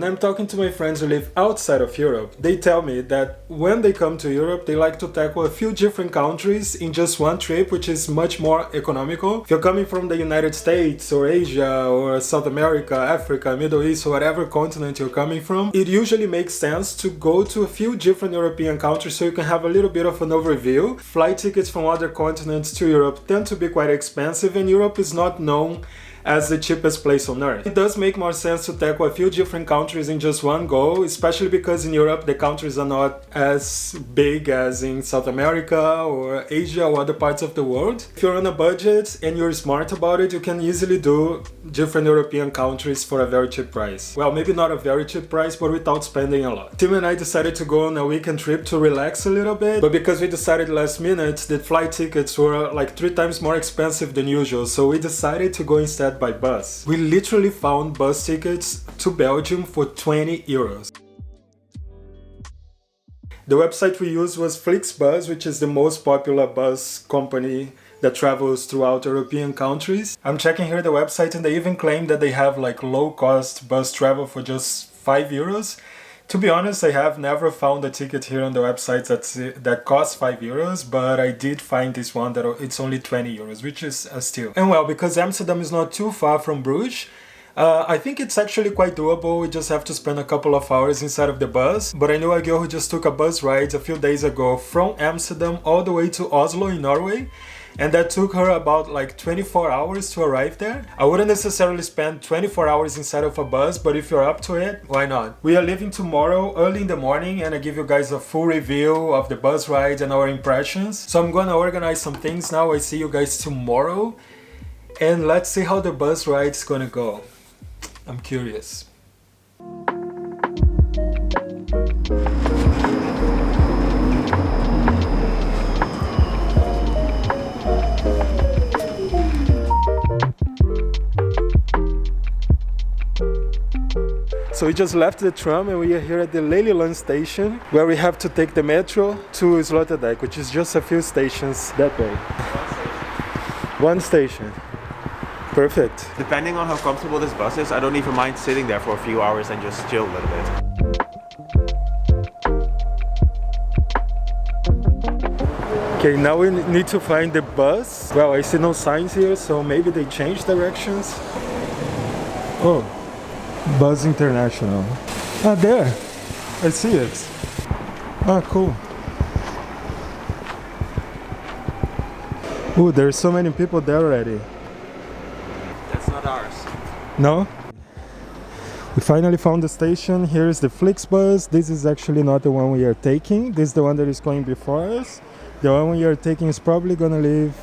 when I'm talking to my friends who live outside of Europe, they tell me that when they come to Europe, they like to tackle a few different countries in just one trip, which is much more economical. If you're coming from the United States or Asia or South America, Africa, Middle East, or whatever continent you're coming from, it usually makes sense to go to a few different European countries so you can have a little bit of an overview. Flight tickets from other continents to Europe tend to be quite expensive, and Europe is not known as the cheapest place on earth. It does make more sense to tackle a few different countries in just one go, especially because in Europe the countries are not as big as in South America or Asia or other parts of the world. If you're on a budget and you're smart about it, you can easily do different European countries for a very cheap price. Well, maybe not a very cheap price, but without spending a lot. Tim and I decided to go on a weekend trip to relax a little bit, but because we decided last minute, the flight tickets were like 3 times more expensive than usual, so we decided to go instead by bus. We literally found bus tickets to Belgium for 20 euros. The website we used was Flixbus, which is the most popular bus company that travels throughout European countries. I'm checking here the website and they even claim that they have like low-cost bus travel for just 5 euros. To be honest, I have never found a ticket here on the website that costs 5 euros, but I did find this one that it's only 20 euros, which is a steal. And well, because Amsterdam is not too far from Bruges, I think it's actually quite doable. We just have to spend a couple of hours inside of the bus. But I know a girl who just took a bus ride a few days ago from Amsterdam all the way to Oslo in Norway. And that took her about like 24 hours to arrive there. I wouldn't necessarily spend 24 hours inside of a bus, but if you're up to it, why not? We are leaving tomorrow early in the morning and I give you guys a full review of the bus ride and our impressions. So I'm gonna organize some things now. I see you guys tomorrow. And let's see how the bus ride's gonna go. I'm curious. So we just left the tram and we are here at the Lelylaan station where we have to take the metro to Sloterdijk, which is just a few stations that way. One station. Perfect. Depending on how comfortable this bus is, I don't even mind sitting there for a few hours and just chill a little bit. Okay, now we need to find the bus. Well, I see no signs here, so maybe they changed directions. Oh. Bus International. Ah, there! I see it. Ah, cool. Ooh, there's so many people there already. That's not ours. No? We finally found the station. Here is the Flixbus. This is actually not the one we are taking. This is the one that is going before us. The one we are taking is probably gonna leave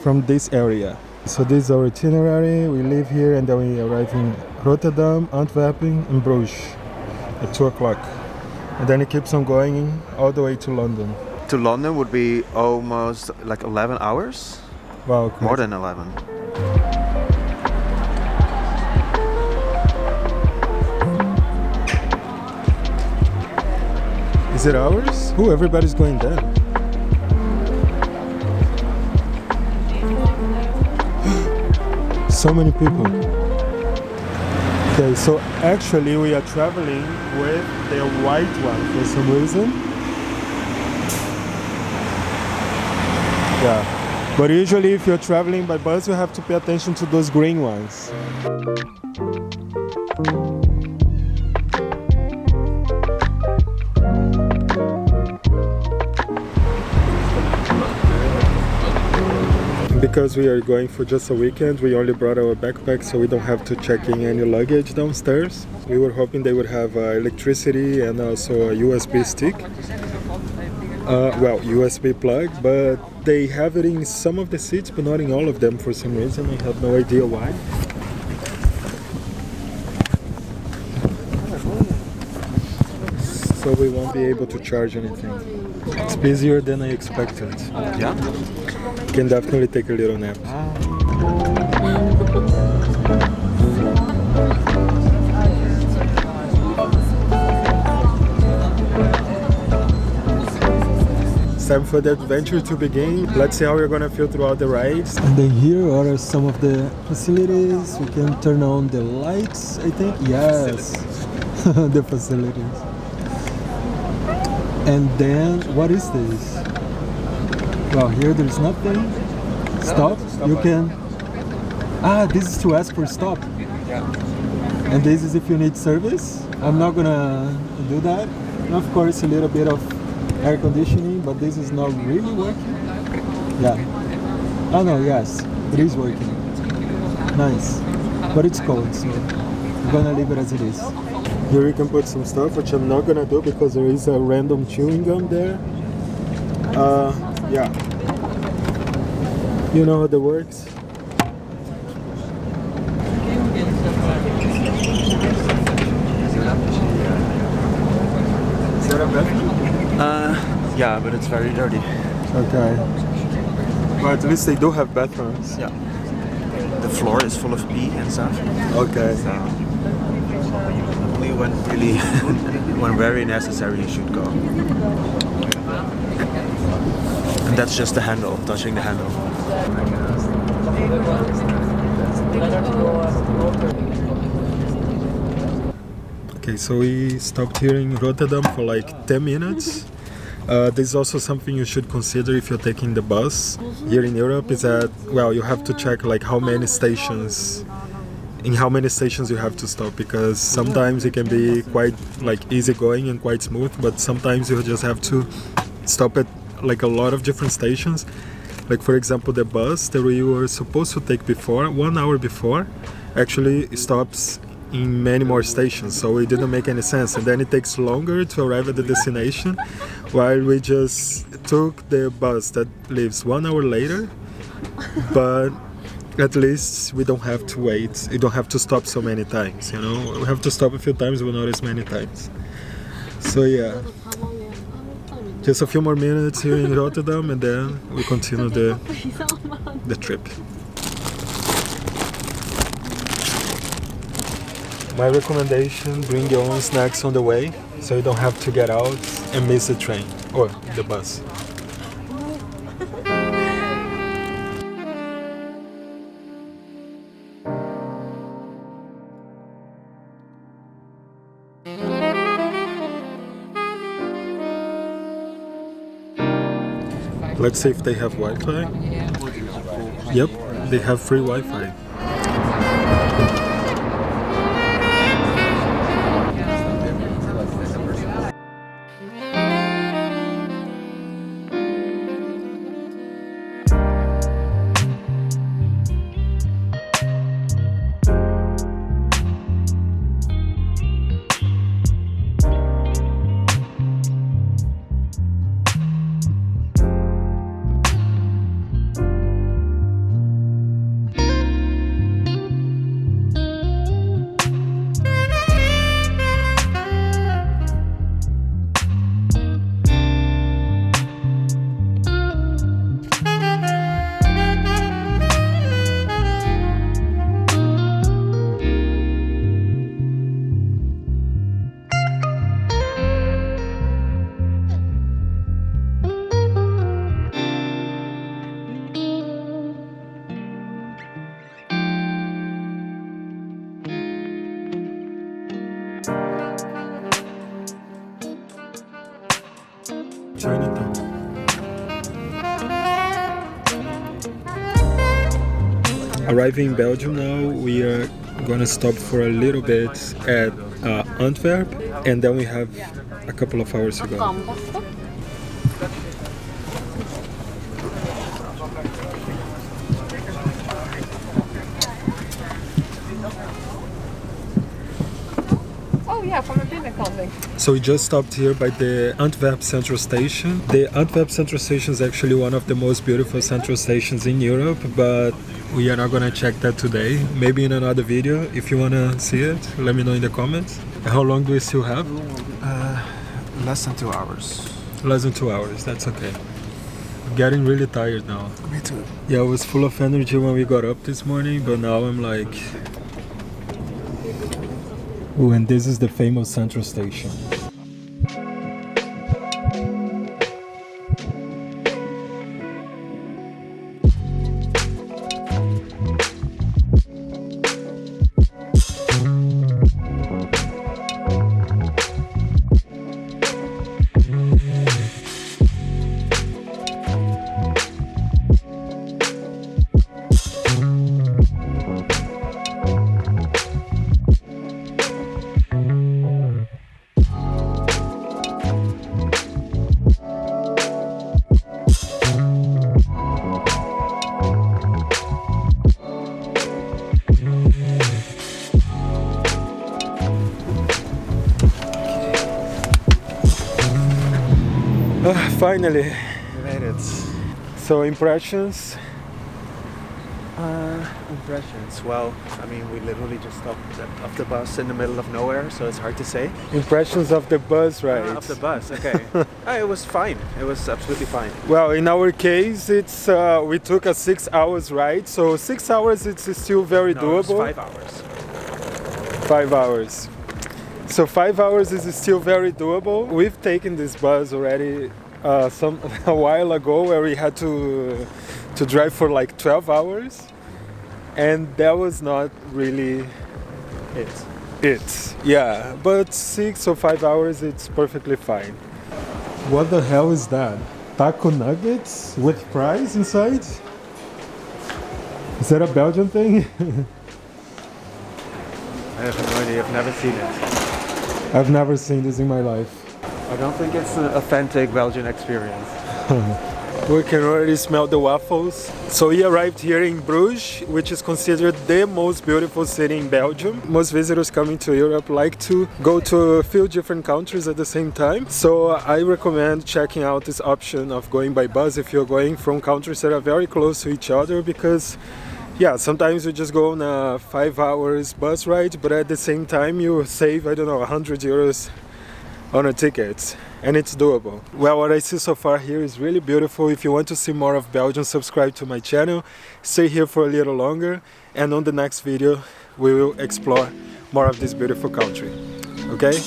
from this area. So this is our itinerary. We leave here and then we arrive in Rotterdam, Antwerp and Bruges at 2 o'clock. And then it keeps on going all the way to London. To London would be almost like 11 hours? Wow. Great. More than 11. Is it ours? Ooh, everybody's going there. So many people. Okay, so actually we are traveling with the white one for some reason. Yeah, but usually if you're traveling by bus, you have to pay attention to those green ones. Because we are going for just a weekend, we only brought our backpack so we don't have to check in any luggage downstairs. We were hoping they would have electricity and also a USB stick. Well, USB plug, but they have it in some of the seats but not in all of them for some reason. I have no idea why. So we won't be able to charge anything. It's busier than I expected. Yeah? Can definitely take a little nap. It's time for the adventure to begin. Let's see how we're gonna feel throughout the rides. And then here are some of the facilities. We can turn on the lights, I think. Yes. the facilities. And then, what is this? Well, here there's nothing. Stop. You can. This is to ask for stop. And this is if you need service. I'm not gonna do that. And of course, a little bit of air conditioning, but this is not really working. Yeah. Oh no, yes, it is working. Nice. But it's cold, so I'm gonna leave it as it is. Here you can put some stuff, which I'm not gonna do because there is a random chewing gum there. Yeah. You know how that works? Is that a bathroom? Yeah, but it's very dirty. Okay. But at least they do have bathrooms. Yeah. The floor is full of pee and stuff. Okay. So only when really, when very necessary, you should go. And that's just the handle, touching the handle. Okay, so we stopped here in Rotterdam for like 10 minutes. This is also something you should consider if you're taking the bus here in Europe, is that, well, you have to check like how many stations you have to stop, because sometimes it can be quite like easy going and quite smooth, but sometimes you just have to stop at like a lot of different stations. Like for example, the bus that we were supposed to take before, 1 hour before, actually stops in many more stations, so it didn't make any sense, and then it takes longer to arrive at the destination, while we just took the bus that leaves 1 hour later, but at least we don't have to wait, you don't have to stop so many times, you know, we have to stop a few times but not as many times. So yeah, just a few more minutes here in Rotterdam and then we continue the trip. My recommendation, bring your own snacks on the way, so you don't have to get out and miss the train or the bus. Let's see if they have Wi-Fi. Yep, they have free Wi-Fi. Chinatown. Arriving in Belgium now, we are gonna stop for a little bit at Antwerp, and then we have a couple of hours to go. Van de binnenkant, denk ik. So we just stopped here by the Antwerp Central Station. The Antwerp Central Station is actually one of the most beautiful central stations in Europe, but we are not gonna check that today. Maybe in another video. If you wanna see it, let me know in the comments. How long do we still have? Less than 2 hours. Less than 2 hours, that's okay. I'm getting really tired now. Me too. Yeah, I was full of energy when we got up this morning, but now I'm like... Ooh, and this is the famous Central Station. Finally. We made it. So impressions? Impressions. Well, I mean, we literally just stopped off the bus in the middle of nowhere, so it's hard to say. Impressions of the bus ride. Of the bus, okay. It was fine. It was absolutely fine. Well, in our case, it's we took a 6 hours ride, so 6 hours it's still very doable. It's 5 hours. 5 hours. So 5 hours is still very doable. We've taken this bus already a while ago, where we had to drive for like 12 hours, and that was not really it. Yeah, but 6 or 5 hours, it's perfectly fine. What the hell is that? Taco nuggets with fries inside? Is that a Belgian thing? I have no idea. I've never seen it. I've never seen this in my life. I don't think it's an authentic Belgian experience. We can already smell the waffles. So we arrived here in Bruges, which is considered the most beautiful city in Belgium. Most visitors coming to Europe like to go to a few different countries at the same time. So I recommend checking out this option of going by bus if you're going from countries that are very close to each other, because yeah, sometimes you just go on a 5 hours bus ride, but at the same time you save, I don't know, 100 euros on a ticket, and it's doable. Well, what I see so far here is really beautiful. If you want to see more of Belgium, subscribe to my channel, stay here for a little longer, and on the next video we will explore more of this beautiful country. Okay?